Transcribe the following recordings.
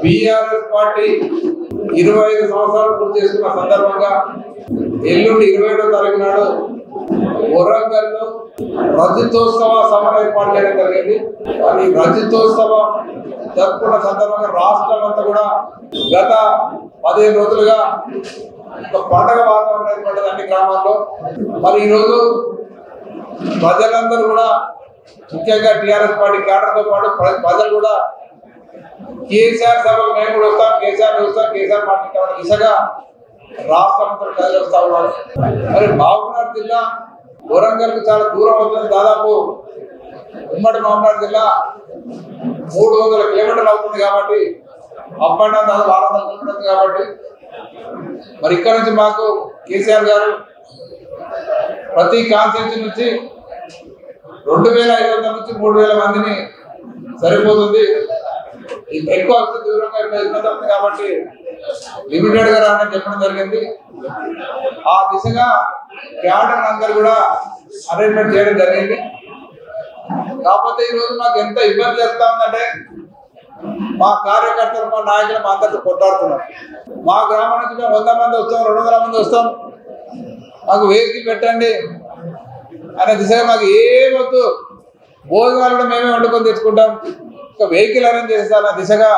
BRS party 25 సంవత్సరాలు పూర్తి చేసుకున్న సందర్భంగా ఎల్లుండి 27వ తారీఖు నాడు వరంగల్లో రజతోత్సవ సభ ఏర్పాటు చేయడం జరిగింది. మరి రజతోత్సవ జరుపుకున్న సందర్భంగా రాష్ట్రం అంతా కూడా గత 15 రోజులుగా ఒక పండగ వాతావరణం ఏర్పడ్డది అన్ని గ్రామాల్లో. మరి ఈరోజు ప్రజలందరూ కూడా ముఖ్యంగా టీఆర్ఎస్ పార్టీ క్యాడర్తో పాటు ప్రజలు కూడా కేసీఆర్ సభకు మేము కూడా వస్తాం, కేసీఆర్ వస్తాం, కేసీఆర్ మాట్లాడతాం దిశగా రాష్ట్రంతో ప్రజలు వస్తా ఉన్నారు. మరి మహబూబ్నగర్ జిల్లా వరంగల్కి చాలా దూరం అవుతుంది. దాదాపు ఉమ్మడి మహబూబ్నగర్ జిల్లా 300 కిలోమీటర్లు అవుతుంది కాబట్టి అప్ అండ్ డౌన్ దాదాపు 600 కిలోమీటర్లు కాబట్టి మరి ఇక్కడ నుంచి మాకు కేసీఆర్ గారు ప్రతి కాన్స్టిట్యూన్సీ నుంచి 2500 నుంచి 3000 మందిని సరిపోతుంది. ఎక్కువ దూరంగా ఇబ్బంది కాబట్టి లిమిటెడ్ గా రాని చెప్పడం జరిగింది. ఆ దిశగా క్యాడర్ అందరు కూడా అరేంజ్మెంట్ చేయడం జరిగింది. కాకపోతే ఈ రోజు మాకు ఎంత ఇబ్బంది చేస్తా ఉందంటే మా కార్యకర్తలు మా నాయకులు మా అందరితో కొట్లాడుతున్నారు. మా గ్రామం నుంచి మేము 100 మంది వస్తాం, 200 మంది వస్తాం, మాకు వెహికల్ పెట్టండి అనే దిశగా మాకు ఏమొద్దు, భోజనాలు కూడా మేమే వండుకొని తెచ్చుకుంటాం, ఒక వెహికల్ అరేంజ్ చేస్తారన్న దిశగా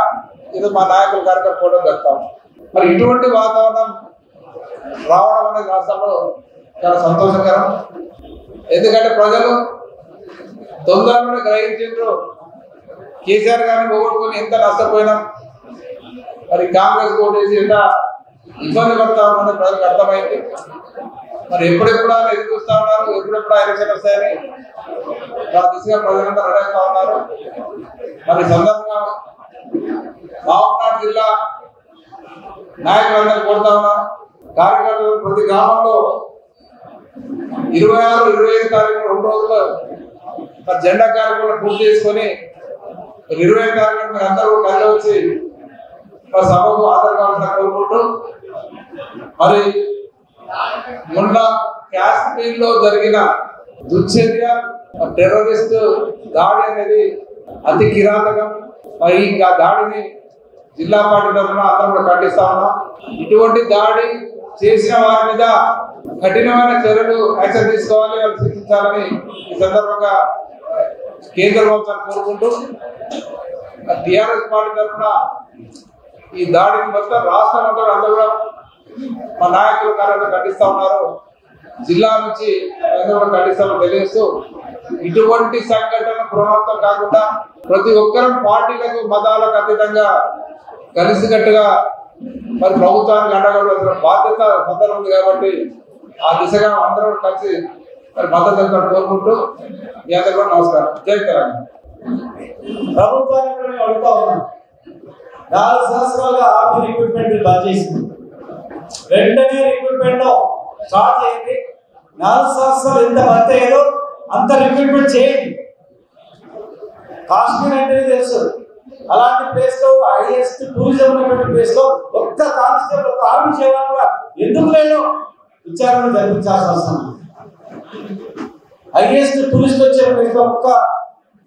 ఈరోజు మా నాయకులు కార్యకర్తలు పోవడం జరుగుతాం. మరి ఇటువంటి వాతావరణం రావడం అనేది రాష్ట్రంలో చాలా సంతోషకరం. ఎందుకంటే ప్రజలు తొందరగా గ్రహించారు కేసీఆర్ గారిని పోగొట్టుకుని ఎంత నష్టపోయినాం, మరి కాంగ్రెస్ ఓటేసి ఎంత ఇబ్బంది పడతా ఉన్నది ప్రజలకు అర్థమైంది. మరి ఎప్పుడెప్పుడు ఆయన ఎదురు చూస్తా ఉన్నారు, ఎప్పుడెప్పుడు ఎలక్షన్ వస్తాయని ఆ దిశగా ప్రజలంతా రెడీ అవుతా ఉన్నారు. మరి సందర్భంగా మహబూబ్నగర్ జిల్లా నాయకులందరూ కోరుతా ఉన్నారు, కార్యకర్తలు ప్రతి గ్రామంలో 26, 25 తారీఖు 2 రోజుల్లో జెండా కార్యక్రమం పూర్తి చేసుకొని 25 తారీఖు మీరు అందరూ కలిసి వచ్చి సభకు హాజరు కావాలని కోరుకుంటూ, మరి మొన్న కాశ్మీర్ లో జరిగిన దుశ్చర్య టెర్రరిస్ట్ దాడి అనేది అతి కిరాతకం. మరి ఇంకా దాడిని జిల్లా పార్టీ తరఫున అందరం కూడా ఖండిస్తా ఉన్నాం. ఇటువంటి దాడి చేసిన వారి మీద కఠినమైన చర్యలు యాక్షన్ తీసుకోవాలి, వాళ్ళు శిక్షించాలని ఈ సందర్భంగా కేంద్ర ప్రభుత్వాన్ని కోరుకుంటూ, టీఆర్ఎస్ పార్టీ తరఫున ఈ దాడిని మొత్తం రాష్ట్రం అంతా అందరూ కూడా మా నాయకులు కార్యక్రమం ఖండిస్తా ఉన్నారు. జిల్లా నుంచి అందరూ కూడా ఖండిస్తామని తెలియజేస్తూ, ఇటువంటి సంఘటన పునరావృతం కాకుండా ప్రతి ఒక్కరం పార్టీలకు మతాలకు అతీతంగా కలిసికట్టుగా మరి ప్రభుత్వానికి అండగా బాధ్యత సందర్భం ఉంది కాబట్టి ఆ దిశగా అందరూ కలిసి మరి మద్దతు కోరుకుంటూ మీ అందరూ కూడా నమస్కారం. జై తెలంగాణ. ప్రభుత్వాన్ని అడుగుతా ఉన్నాను, 4 సంవత్సరాలుగా ఆర్మీ రిక్రూట్మెంట్ బంద్ చేసింది. వెంటనే రిక్రూట్మెంట్ స్టార్ట్ చేయండి. 4 సంవత్సరాలు ఎంత భర్తీ అయ్యారో అంత రిక్రూట్మెంట్ చేయండి. కాశ్మీర్ అంటే తెలుసు, అలాంటి ప్లేస్ లో హైయెస్ట్ టూరిజం ఉన్నటువంటి ప్లేస్ లో ఒక్క కానిస్టేబుల్, ఒక్క ఆర్మీ జవాన్ కూడా ఎందుకు లేదో విచారణ జరిపించాల్సిన అవసరం. హైయెస్ట్ టూరిస్ట్ వచ్చే ప్లేస్ లో ఒక్క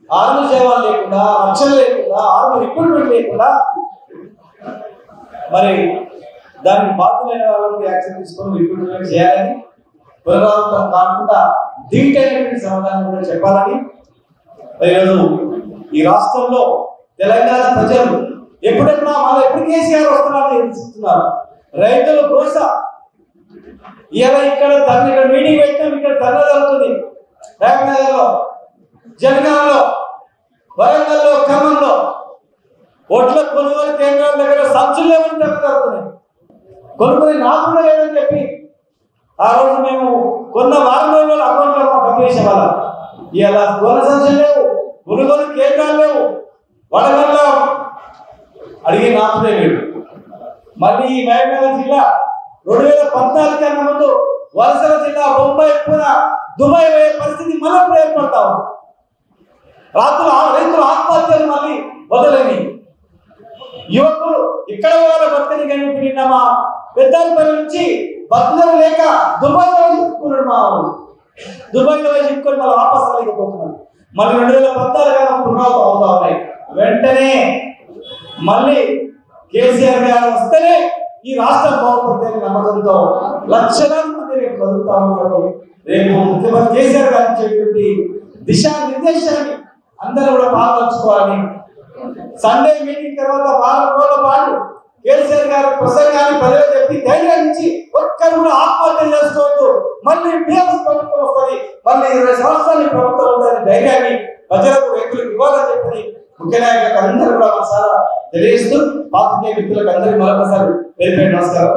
ఆర్మీ జవాన్ లేకుండా, రక్షణ లేకుండా, ఆర్మీ రిక్రూట్మెంట్ లేకుండా మరి దానికి బాధ్యులైన వాళ్ళకి యాక్షన్ తీసుకొని రిక్రూట్మెంట్ చేయాలని, పునరావృతం కాకుండా దీటైనటువంటి సమాధానం కూడా చెప్పాలని ఈరోజు ఈ రాష్ట్రంలో తెలంగాణ ప్రజలు ఎప్పుడెప్పుడు మళ్ళీ ఎప్పుడు కేసీఆర్ వస్తున్నారని ఎదురుస్తున్నారు. రైతులు కోస ఇలా ఇక్కడ మీటింగ్ పెట్టినాం, ఇక్కడ ధర్నా జరుగుతుంది. రామనగర్లో, జనగాంలో, వరంగల్లో, ఖమ్మంలో ఓట్ల కొనుగోలు కేంద్రాల దగ్గర సంచులు లేవని ధర్నా జరుగుతున్నాయి. కొనుగోలు నాకు కూడా లేదని చెప్పి ఆ రోజు మేము కొన్న వారం రోజుల్లో అకౌంట్లో డబ్బు వేసేవాళ్ళం. ఇలా కొన సంచులు లేవు, కొనుగోలు కేంద్రాలు లేవు. వడగల్లో అడిగి నాకునే లేడు. మళ్ళీ ఈ మహబూబ్నగర్ జిల్లా 2014 కన్నా ముందు వలసల జిల్లా బొంబాయి, పూనా, దుబాయ్ పోయే పరిస్థితి మళ్ళీ ఏర్పడతాం. రైతులు ఆత్మహత్యలు మళ్ళీ మొదలైనవి. యువకులు ఇక్కడ వాళ్ళ భర్తని కనిపిన మా పెద్దపల్లి నుంచి భర్తలు లేక దుబాయ్లో చిక్కుకున్నాడు. మా దుబాయ్లో చిక్కుకొని మళ్ళీ వాపస్ రాలేకపోతున్నారు. మళ్ళీ 2014 పునరావృతం అవుతా ఉన్నాయి. వెంటనే మళ్ళీ కేసీఆర్ గారు వస్తేనే ఈ రాష్ట్రం బాగుపడుతుందని నమ్మకంతో లక్షలాది మంది రేపు బతుకుతా ఉన్నారు. రేపు ముఖ్యమంత్రి కేసీఆర్ గారు ఇచ్చేటువంటి దిశానిర్దేశాన్ని అందరూ కూడా పాల్పంచుకోవాలి. సండే మీటింగ్ తర్వాత వారం రోజుల పాటు కేసీఆర్ గారు ప్రసంగాన్ని ప్రజలు చెప్పి ధైర్యం ఇచ్చి ఒక్కరు కూడా ఆత్మహత్య చేసుకోవద్దు, మళ్ళీ బీఆర్ఎస్ ప్రభుత్వం వస్తుంది, మళ్ళీ 20 సంవత్సరాలు ప్రభుత్వం ఉందని ధైర్యాన్ని ప్రజలకు రైతులకు ఇవ్వాలని చెప్పి ముఖ్య నాయకులకు అందరూ కూడా ఒకసారి తెలియజేస్తూ పాత్రికేయ మిత్రులకు అందరికీ మరొకసారి పేరు నమస్కారం.